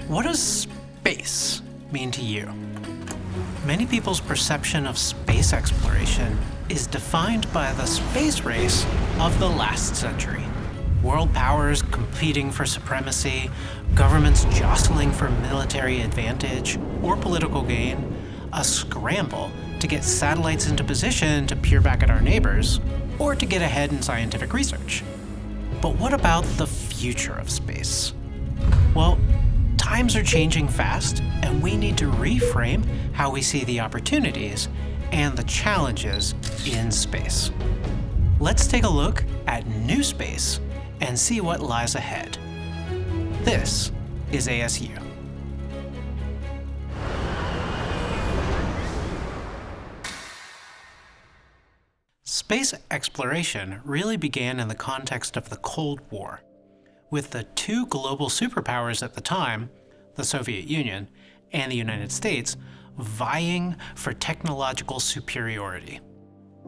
What does space mean to you? Many people's perception of space exploration is defined by the space race of the last century. World powers competing for supremacy, governments jostling for military advantage or political gain, a scramble to get satellites into position to peer back at our neighbors, or to get ahead in scientific research. But what about the future of space? Well, times are changing fast, and we need to reframe how we see the opportunities and the challenges in space. Let's take a look at NewSpace and see what lies ahead. This is ASU. Space exploration really began in the context of the Cold War, with the two global superpowers at the time, the Soviet Union and the United States, vying for technological superiority.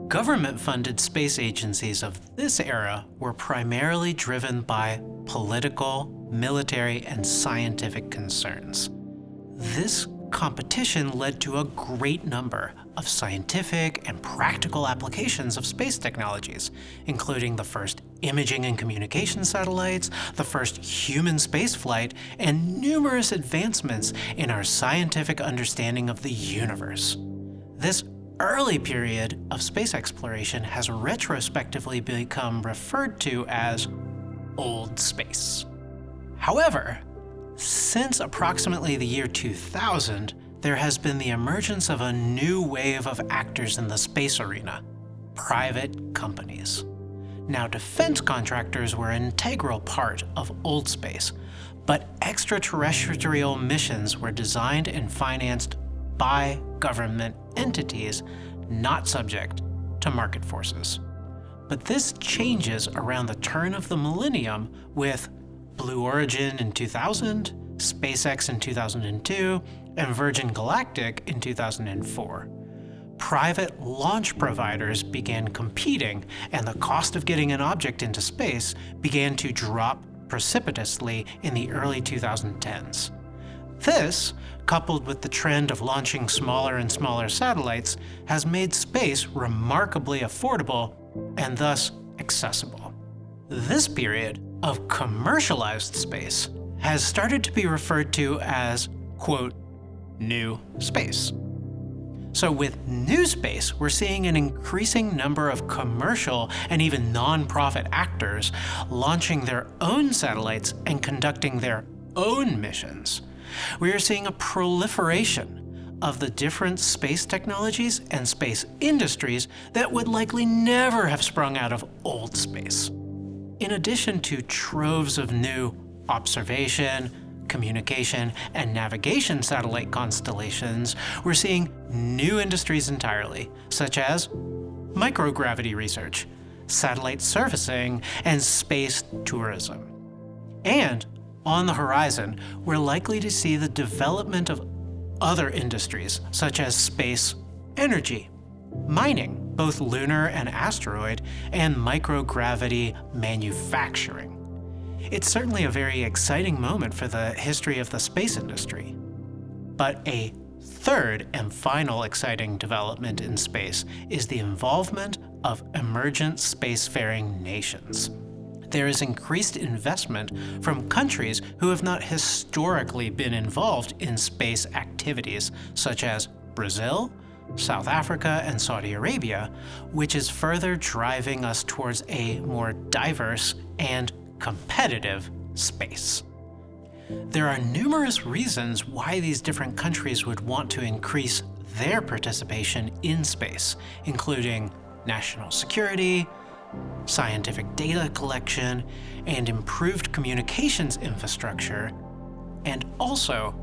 Government-funded space agencies of this era were primarily driven by political, military, and scientific concerns. This competition led to a great number of scientific and practical applications of space technologies, including the first imaging and communication satellites, the first human spaceflight, and numerous advancements in our scientific understanding of the universe. This early period of space exploration has retrospectively become referred to as OldSpace. However, since approximately the year 2000, there has been the emergence of a new wave of actors in the space arena: private companies. Now, defense contractors were an integral part of OldSpace, but extraterrestrial missions were designed and financed by government entities not subject to market forces. But this changes around the turn of the millennium with Blue Origin in 2000, SpaceX in 2002, and Virgin Galactic in 2004. Private launch providers began competing, and the cost of getting an object into space began to drop precipitously in the early 2010s. This, coupled with the trend of launching smaller and smaller satellites, has made space remarkably affordable and thus accessible. This period of commercialized space has started to be referred to as, quote, new space. So with NewSpace, we're seeing an increasing number of commercial and even non-profit actors launching their own satellites and conducting their own missions. We are seeing a proliferation of the different space technologies and space industries that would likely never have sprung out of OldSpace. In addition to troves of new observation, communication, and navigation satellite constellations, we're seeing new industries entirely, such as microgravity research, satellite servicing, and space tourism. And on the horizon, we're likely to see the development of other industries, such as space energy, mining, both lunar and asteroid, and microgravity manufacturing. It's certainly a very exciting moment for the history of the space industry. But a third and final exciting development in space is the involvement of emergent spacefaring nations. There is increased investment from countries who have not historically been involved in space activities, such as Brazil, South Africa, and Saudi Arabia, which is further driving us towards a more diverse and competitive space. There are numerous reasons why these different countries would want to increase their participation in space, including national security, scientific data collection, and improved communications infrastructure, and also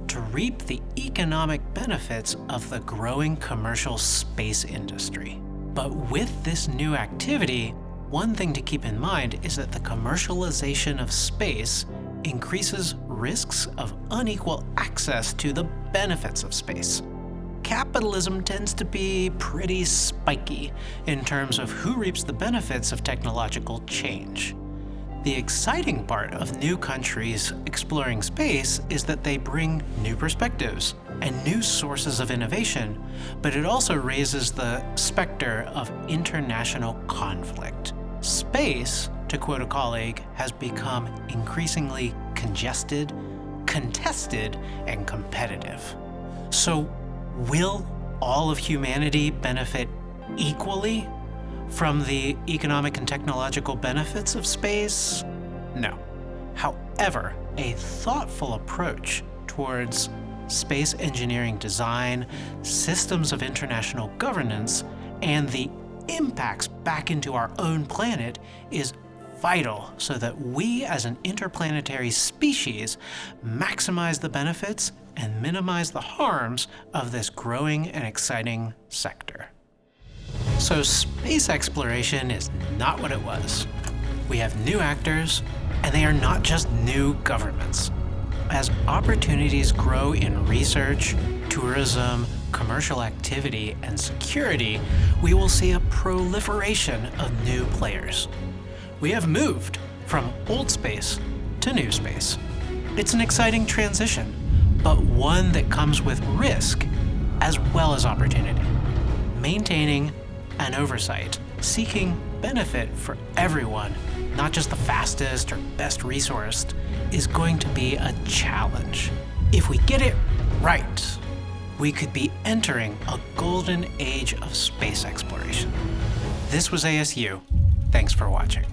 to reap the economic benefits of the growing commercial space industry. But with this new activity, one thing to keep in mind is that the commercialization of space increases risks of unequal access to the benefits of space. Capitalism tends to be pretty spiky in terms of who reaps the benefits of technological change. The exciting part of new countries exploring space is that they bring new perspectives and new sources of innovation, but it also raises the specter of international conflict. Space, to quote a colleague, has become increasingly congested, contested, and competitive. So, will all of humanity benefit equally from the economic and technological benefits of space? No. However, a thoughtful approach towards space engineering design, systems of international governance, and the impacts back into our own planet is vital so that we as an interplanetary species maximize the benefits and minimize the harms of this growing and exciting sector. So space exploration is not what it was. We have new actors, and they are not just new governments. As opportunities grow in research, tourism, commercial activity, and security, we will see a proliferation of new players. We have moved from OldSpace to NewSpace. It's an exciting transition, but one that comes with risk as well as opportunity. Maintaining an oversight, seeking benefit for everyone, not just the fastest or best resourced, is going to be a challenge. If we get it right, we could be entering a golden age of space exploration. This was ASU. Thanks for watching.